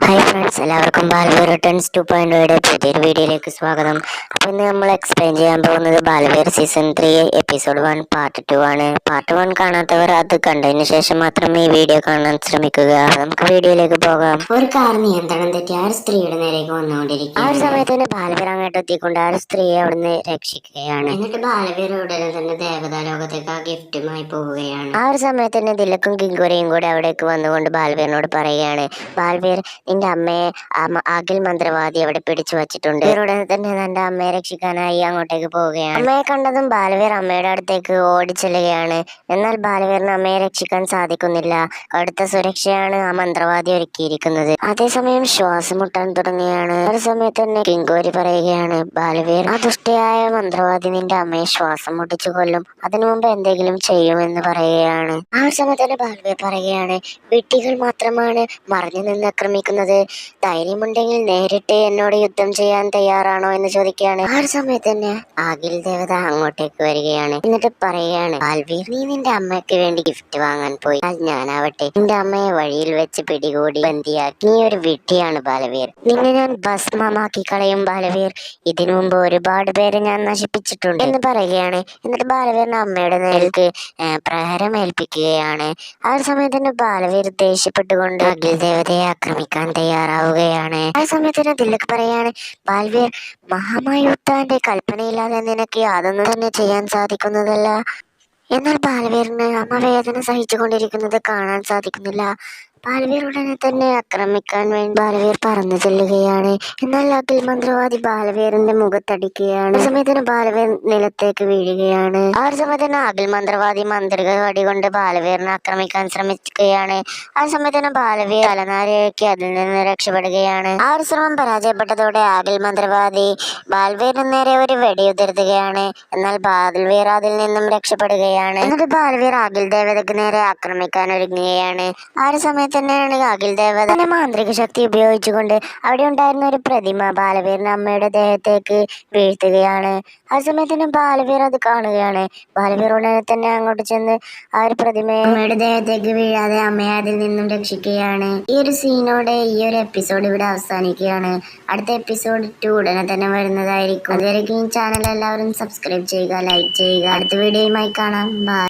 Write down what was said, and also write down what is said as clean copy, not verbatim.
Hi friends, എല്ലാവർക്കും Baalveer returns 2.0യുടെ പുതിയൊരു വീഡിയോയിലേക്ക് സ്വാഗതം. അപ്പോൾ ഇന്ന് നമ്മൾ എക്സ്പ്ലെയിൻ ചെയ്യാൻ പോകുന്നത് ബാലവീർ സീസൺ 3 എപ്പിസോഡ് 1 പാർട്ട് 2 ആണ്. പാർട്ട് 1 കാണാത്തവർ അത് കണ്ടതിന് ശേഷം മാത്രം ഈ വീഡിയോ കാണാൻ ശ്രമിക്കുക. നമുക്ക് വീഡിയോയിലേക്ക് പോകാം. ഒരു കാർ നിയന്ത്രണം തെറ്റി ആ ഒരു സ്ത്രീയുടെ നേരേക്ക് വന്നുകൊണ്ടിരിക്കും. ആ ഒരു സമയത്ത് തന്നെ ബാലവീർ അങ്ങോട്ട് എത്തിക്കൊണ്ട് ആ ഒരു സ്ത്രീയെ അവിടുന്ന് രക്ഷിക്കുകയാണ്. എന്നിട്ട് ബാലവീർ ഉടനെ തന്നെ ദേവതാ ലോകത്തേക്ക് ആ ഗിഫ്റ്റുമായി പോവുകയാണ്. ആ ഒരു സമയത്ത് തന്നെ ദിലക്കും കിങ്കുരയും കൂടെ അവിടേക്ക് വന്നുകൊണ്ട് ബാലവീറിനോട് പറയുകയാണ്, ബാലവീർ, നിന്റെ അമ്മയെ അഖിൽ മന്ത്രവാദി അവിടെ പിടിച്ചു വച്ചിട്ടുണ്ട്. ഉടനെ തന്നെ തന്റെ അമ്മയെ രക്ഷിക്കാനായി അങ്ങോട്ടേക്ക് പോവുകയാണ്. അമ്മയെ കണ്ടതും ബാലവീർ അമ്മയുടെ അടുത്തേക്ക് ഓടിച്ചെല്ലുകയാണ്. എന്നാൽ ബാലവീറിന് അമ്മയെ രക്ഷിക്കാൻ സാധിക്കുന്നില്ല. കടുത്ത സുരക്ഷയാണ് ആ മന്ത്രവാദി ഒരുക്കിയിരിക്കുന്നത്. അതേസമയം ശ്വാസം മുട്ടാൻ തുടങ്ങുകയാണ്. ഒരു സമയത്ത് തന്നെ കിങ്കോരി പറയുകയാണ്, ബാലവീർ, ആ ദുഷ്ടയായ മന്ത്രവാദി നിന്റെ അമ്മയെ ശ്വാസം മുട്ടിച്ചു കൊല്ലും. അതിനു മുമ്പ് എന്തെങ്കിലും ചെയ്യുമെന്ന് പറയുകയാണ്. ആ ഒരു സമയത്ത് തന്നെ ബാലവീർ പറയുകയാണ്, വിഡ്ഢികൾ മാത്രമാണ് മറിഞ്ഞു നിന്ന് ആക്രമിക്കുന്നത്. ധൈര്യമുണ്ടെങ്കിൽ നേരിട്ട് എന്നോട് യുദ്ധം ചെയ്യാൻ തയ്യാറാണോ എന്ന് ചോദിക്കുകയാണ്. ആ ഒരു സമയത്ത് തന്നെ അഖിൽ ദേവത അങ്ങോട്ടേക്ക് വരികയാണ്. എന്നിട്ട് പറയുകയാണ്, ബാൽവീർ, നീ നിന്റെ അമ്മയ്ക്ക് വേണ്ടി ഗിഫ്റ്റ് വാങ്ങാൻ പോയി. ഞാനാവട്ടെ നിന്റെ അമ്മയെ വഴിയിൽ വെച്ച് പിടികൂടി ബന്ദിയാക്കി. നീ ഒരു വിഡ്ഢിയാണ് ബാലവീർ. നിന്നെ ഞാൻ ഭസ്മമാക്കി കളയും ബാലവീർ. ഇതിനു മുമ്പ് ഒരുപാട് പേരെ ഞാൻ നശിപ്പിച്ചിട്ടുണ്ട് എന്ന് പറയുകയാണ്. എന്നിട്ട് ബാലവീറിന്റെ അമ്മയുടെ നേർക്ക് പ്രഹരമേൽപ്പിക്കുകയാണ്. ആ ഒരു സമയത്ത് തന്നെ ബാലവീർ ദേഷ്യപ്പെട്ടുകൊണ്ട് അഖിൽ ദേവതയെ ആക്രമിക്കാൻ തയ്യാറാവുകയാണ്. ആ സമയത്ത് തന്നെ ദിലക് പറയാണ്, ബാൽവീർ, മഹാമായുത്താന്റെ കൽപ്പനയില്ലാതെ നിനക്ക് യാതൊന്നും തന്നെ ചെയ്യാൻ സാധിക്കുന്നതല്ല. എന്നാൽ ബാലവീറിന് അമ്മ വേദന സഹിച്ചുകൊണ്ടിരിക്കുന്നത് കാണാൻ സാധിക്കുന്നില്ല. ബാലവീർ ഉടനെ തന്നെ ആക്രമിക്കാൻ വേണ്ടി ബാലവീർ പറന്നു ചെല്ലുകയാണ്. എന്നാൽ അഖിൽ മന്ത്രവാദി ബാലവീറിന്റെ മുഖത്തടിക്കുകയാണ്. ആ സമയത്തിന് ബാലവീർ നിലത്തേക്ക് വീഴുകയാണ്. ആ ഒരു സമയത്തിന് അഖിൽ മന്ത്രവാദി മാന്ത്രിക വടി കൊണ്ട് ബാലവീറിനെ ആക്രമിക്കാൻ ശ്രമിക്കുകയാണ്. ആ സമയത്തിന് ബാലവീർ തലനാരിഴയ്ക്ക് അതിൽ നിന്ന് രക്ഷപ്പെടുകയാണ്. ആ ഒരു ശ്രമം പരാജയപ്പെട്ടതോടെ അഖിൽ മന്ത്രവാദി ബാൽവീറിന് നേരെ ഒരു വെടിയുതിർത്തുകയാണ്. എന്നാൽ ബാൽവീർ അതിൽ നിന്നും രക്ഷപ്പെടുകയാണ്. എന്നിട്ട് ബാൽവീർ അഖിൽ ദേവതയ്ക്ക് നേരെ ആക്രമിക്കാൻ ഒരുങ്ങുകയാണ്. ആ ഒരു സമയത്ത് തന്നെയാണ് അഖിൽ ദേവത തന്റെ മാന്ത്രിക ശക്തി ഉപയോഗിച്ചുകൊണ്ട് അവിടെ ഉണ്ടായിരുന്ന ഒരു പ്രതിമ ബാലവീറിന്റെ അമ്മയുടെ ദേഹത്തേക്ക് വീഴ്ത്തുകയാണ്. ആ സമയത്ത് തന്നെ ബാലവീർ അത് കാണുകയാണ്. ബാലവീർ ഉടനെ തന്നെ അങ്ങോട്ട് ചെന്ന് ആ ഒരു പ്രതിമയെ അമ്മയുടെ ദേഹത്തേക്ക് വീഴാതെ അമ്മയെ അതിൽ നിന്നും രക്ഷിക്കുകയാണ്. ഈ ഒരു സീനോടെ ഈ ഒരു എപ്പിസോഡ് ഇവിടെ അവസാനിക്കുകയാണ്. അടുത്ത എപ്പിസോഡ് 2 ഉടനെ തന്നെ വരുന്നതായിരിക്കും. അതുവരെയും ഈ ചാനൽ എല്ലാവരും സബ്സ്ക്രൈബ് ചെയ്യുക, ലൈക്ക് ചെയ്യുക. അടുത്ത വീഡിയോയുമായി കാണാം. ബൈ.